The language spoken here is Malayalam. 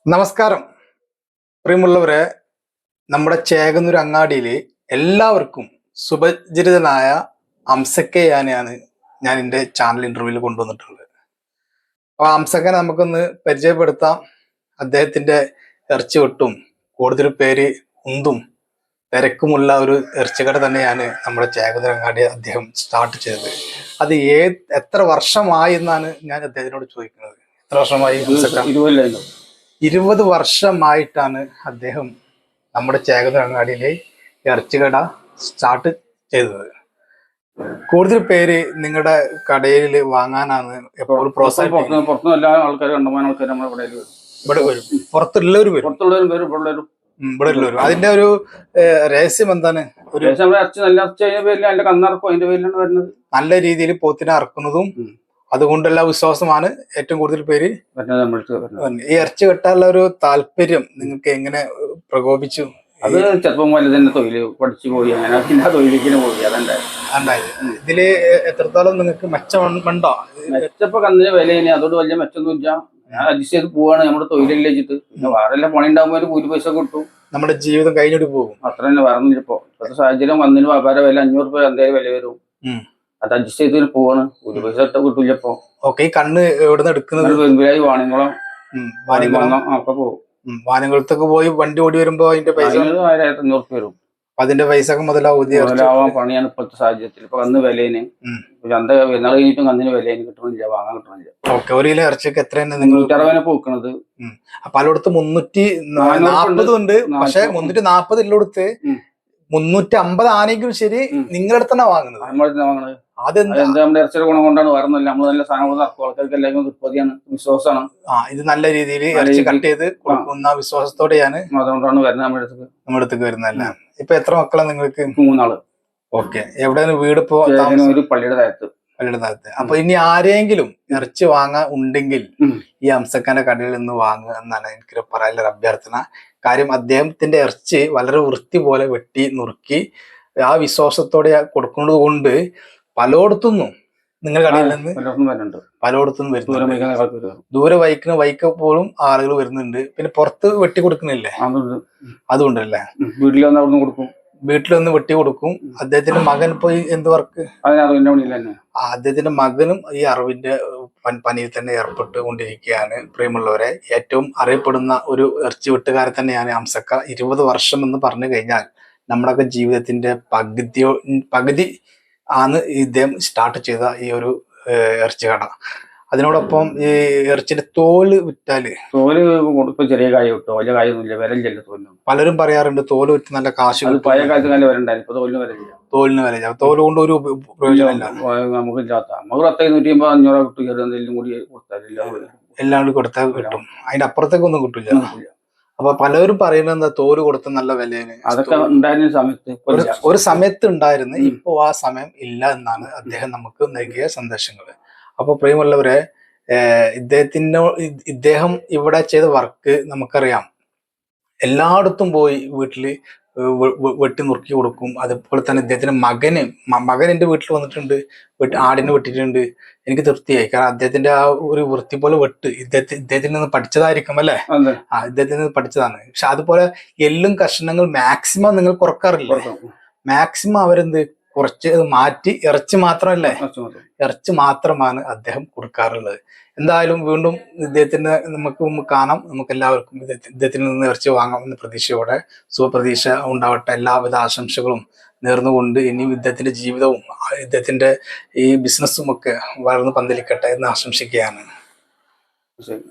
നമസ്കാരം പ്രിയമുള്ളവരെ. നമ്മുടെ ചേകന്നൂർ അങ്ങാടിയിൽ എല്ലാവർക്കും സുപരിചിതനായ അംസക്കയാണ് ഞാൻ എൻ്റെ ചാനൽ ഇന്റർവ്യൂവിൽ കൊണ്ടുവന്നിട്ടുള്ളത്. അപ്പോൾ അംസക്കനെ നമുക്കൊന്ന് പരിചയപ്പെടുത്താം. അദ്ദേഹത്തിന്റെ ഇറച്ചി വെട്ടും കൂടുതൽ പേര് ഉന്തും തിരക്കുമുള്ള ഒരു ഇറച്ചിക്കട തന്നെയാണ് നമ്മുടെ ചേകന്നൂർ അങ്ങാടി അദ്ദേഹം സ്റ്റാർട്ട് ചെയ്തത്. അത് എത്ര വർഷമായി എന്നാണ് ഞാൻ അദ്ദേഹത്തിനോട് ചോദിക്കുന്നത്. എത്ര വർഷമായി? 20 വർഷമായിട്ടാണ് അദ്ദേഹം നമ്മുടെ ചേകന്നൂർ അങ്ങാടിയിലെ ഇറച്ചിക്കട സ്റ്റാർട്ട് ചെയ്തത്. കൂടുതൽ പേര് നിങ്ങളുടെ കടയിൽ വാങ്ങാനാണ് എപ്പോഴും പ്രോത്സാഹിപ്പിക്കുന്നത്. എല്ലാ ആൾക്കാരും ഇവിടെ വരും, പുറത്തുള്ളവർ വരും, ഇവിടെ ഉള്ളവരും. അതിന്റെ ഒരു രഹസ്യം എന്താണ്? നല്ല രീതിയിൽ പോത്തിനെ അറക്കുന്നതും അതുകൊണ്ടുള്ള വിശ്വാസമാണ് ഏറ്റവും കൂടുതൽ പേര്. ഈ ഇറച്ചി വെട്ടാനുള്ള ഒരു താല്പര്യം നിങ്ങൾക്ക് എങ്ങനെ പ്രകോപിച്ചു? അത് ചെറുപ്പം പോലെ തന്നെ തൊഴില് പഠിച്ചു പോയി, അങ്ങനെ പിന്നെ തൊഴിലേക്ക് പോയി. അതുണ്ടായത്. ഇതില് എത്രത്തോളം നിങ്ങൾക്ക് മെച്ചമുണ്ടോ? മെച്ചപ്പോ കന്നിന് വില ഇനി അതോട് വലിയ മെച്ചൊന്നുമില്ല. ഞാൻ അഡ്ജസ്റ്റ് ചെയ്ത് പോവാണ്. നമ്മുടെ തൊഴിലല്ലേ വെച്ചിട്ട് പിന്നെ വേറെ എല്ലാം പണി ഉണ്ടാകുമ്പോൾ കൂലി പൈസ കിട്ടും, നമ്മുടെ ജീവിതം കഴിഞ്ഞിട്ട് പോകും. അത്ര തന്നെ. വേറെ ഇപ്പോ ഇപ്പോഴത്തെ സാഹചര്യം വന്നിന് വ്യാപാര വില 500 രൂപ എന്തായാലും വില വരും. അത് അഡ്ജസ്റ്റ് ചെയ്ത് പോവാണ്. കൂലി പൈസ കിട്ടൂല ഇപ്പൊ. ഓക്കെ. ഈ കണ്ണ് എവിടെ നിന്ന് എടുക്കുന്നത്? വെമ്പുരായി വാണിക്കുളം ഒക്കെ പോകും. വാനകുളത്തൊക്കെ പോയി വണ്ടി ഓടി വരുമ്പോ അതിന്റെ പൈസ 1500 രൂപ വരും. അതിന്റെ പൈസ ഒക്കെ മുതലാവാൻ പണിയാണ് ഇപ്പോഴത്തെ സാഹചര്യത്തിൽ. ഇപ്പൊ കന്ന് വിലയിന് ചന്ത എന്നാൾ കഴിഞ്ഞിട്ടും കന്നിന് വിലയിന് കിട്ടണില്ല, വാങ്ങാൻ കിട്ടണില്ല. ഓക്കെ. ഒരു കിലോ ഇറച്ചിക്ക് എത്രയാണ് നിങ്ങൾ 360 പോക്കണത്? പലയിടത്ത് 340 ഉണ്ട്. പക്ഷെ 340 ഉള്ളിടത്ത് 350 ആണെങ്കിലും ശരി നിങ്ങളുടെ തന്നെ വാങ്ങുന്നത്. വാങ്ങുന്നത് നമ്മുടെ ഇറച്ചിയുടെ ഗുണം കൊണ്ടാണ്. വേറെ നമ്മൾ നല്ല സാധനം ആൾക്കാർക്ക് എല്ലാവർക്കും തൃപ്തിയാണ്, വിശ്വാസമാണ്. ഇത് നല്ല രീതിയിൽ ഇറച്ചി കട്ട് ചെയ്ത് കൊടുക്കുന്ന വിശ്വാസത്തോടെയാണ് അതുകൊണ്ടാണ് വരുന്നത് നമ്മുടെ അടുത്തേക്ക് വരുന്നതല്ല. ഇപ്പൊ എത്ര മക്കളാണ് നിങ്ങൾക്ക്? 3 ആള്. ഓക്കെ. എവിടെയാണ് വീട്? ഇപ്പോ ഒരു പള്ളിയുടെ താഴത്ത്. അപ്പൊ ഇനി ആരെങ്കിലും ഇറച്ചി വാങ്ങാൻ ഉണ്ടെങ്കിൽ ഈ അംസക്കാന്റെ കടയിൽ നിന്ന് വാങ്ങുക എന്നാണ് എനിക്ക് പറയാനുള്ള അഭ്യർത്ഥന. കാര്യം അദ്ദേഹത്തിന്റെ ഇറച്ചി വളരെ വൃത്തി പോലെ വെട്ടി നുറുക്കി ആ വിശ്വാസത്തോടെ കൊടുക്കുന്നത് കൊണ്ട് പലയിടത്തുനിന്നും നിങ്ങൾ കടയിൽ നിന്ന് പലയിടത്തുനിന്നും വരുന്നുണ്ട്. ദൂരെ വൈക്ക് പോലും ആളുകൾ വരുന്നുണ്ട്. പിന്നെ പുറത്ത് വെട്ടി കൊടുക്കുന്നില്ലേ? അതുകൊണ്ടല്ലേ വീട്ടിൽ വന്ന് വെട്ടി കൊടുക്കും. അദ്ദേഹത്തിന്റെ മകൻ പോയി എന്ത് വർക്ക്? അദ്ദേഹത്തിന്റെ മകനും ഈ അറിവിന്റെ പണിയിൽ തന്നെ ഏർപ്പെട്ടുകൊണ്ടിരിക്കുകയാണ്. പ്രിയമുള്ളവരെ, ഏറ്റവും അറിയപ്പെടുന്ന ഒരു ഇറച്ചി വെട്ടുകാരൻ തന്നെയാണ് അംസക്ക. 20 വർഷം എന്ന് പറഞ്ഞു കഴിഞ്ഞാൽ നമ്മുടെയൊക്കെ ജീവിതത്തിന്റെ പകുതി ആണ് ഇദ്ദേഹം സ്റ്റാർട്ട് ചെയ്ത ഈ ഒരു ഇറച്ചി കട. അതിനോടൊപ്പം ഈ ഇറച്ചിന്റെ തോല് വിറ്റാല് ചെറിയ കായ കിട്ടും, വലിയ കായൊന്നുമില്ല, വിലയില്ല തോലിന്. പലരും പറയാറുണ്ട് തോല് വിറ്റ് നല്ല കാശ്. പഴയ കാലത്ത് നല്ല വില ഉണ്ടായിരുന്നു, തോലിന് വിലയില്ല. തോല് കൊണ്ട് ഒരു പ്രയോജനമില്ല. നമുക്കില്ലാത്ത നമുക്ക് 150 500 കിട്ടും. എന്തെങ്കിലും കൂടി കൊടുത്താൽ എല്ലാം കൂടി കൊടുത്താൽ കിട്ടും. അതിന്റെ അപ്പുറത്തേക്കൊന്നും കിട്ടില്ല. അപ്പൊ പലരും പറയുന്നത് എന്താ, തോല് കൊടുത്ത നല്ല വിലയാണ്. അതൊക്കെ ഉണ്ടായിരുന്ന സമയത്ത് ഒരു സമയത്ത് ഉണ്ടായിരുന്നു. ഇപ്പോ ആ സമയം ഇല്ല എന്നാണ് അദ്ദേഹം നമുക്ക് നൽകിയ സന്ദേശങ്ങൾ. അപ്പൊ പ്രിയമുള്ളവരെ, ഇദ്ദേഹം ഇവിടെ ചെയ്ത വർക്ക് നമുക്കറിയാം. എല്ലായിടത്തും പോയി വീട്ടില് വെട്ടി നുറുക്കി കൊടുക്കും. അതുപോലെ തന്നെ ഇദ്ദേഹത്തിന്റെ മകൻ എൻ്റെ വീട്ടിൽ വന്നിട്ടുണ്ട്, ആടിനെ വെട്ടിയിട്ടുണ്ട്. എനിക്ക് തൃപ്തിയായി. കാരണം അദ്ദേഹത്തിന്റെ ആ ഒരു വൃത്തി പോലെ വെട്ട് ഇദ്ദേഹത്തിൽ നിന്ന് പഠിച്ചതായിരിക്കും അല്ലെ? ഇദ്ദേഹത്തിൽ നിന്ന് പഠിച്ചതാണ്. പക്ഷെ അതുപോലെ എല്ലും കഷ്ണങ്ങൾ മാക്സിമം നിങ്ങൾ കുറക്കാറില്ല. മാക്സിമം അവരെന്ത് കുറച്ച് മാറ്റി ഇറച്ചി മാത്രമാണ് അദ്ദേഹം കൊടുക്കാറുള്ളത്. എന്തായാലും വീണ്ടും ഇദ്ദേഹത്തിന് നമുക്ക് കാണാം. നമുക്ക് എല്ലാവർക്കും ഇദ്ദേഹത്തിൽ നിന്ന് ഇറച്ചി വാങ്ങാമെന്ന പ്രതീക്ഷയോടെ ശുഭപ്രതീക്ഷ ഉണ്ടാവട്ടെ. എല്ലാവിധ ആശംസകളും നേർന്നുകൊണ്ട് ഇനിയും ഇദ്ദേഹത്തിന്റെ ജീവിതവും ഇദ്ദേഹത്തിന്റെ ഈ ബിസിനസ്സും ഒക്കെ വളർന്ന് പന്തലിക്കട്ടെ എന്ന് ആശംസിക്കുകയാണ്. ശരി.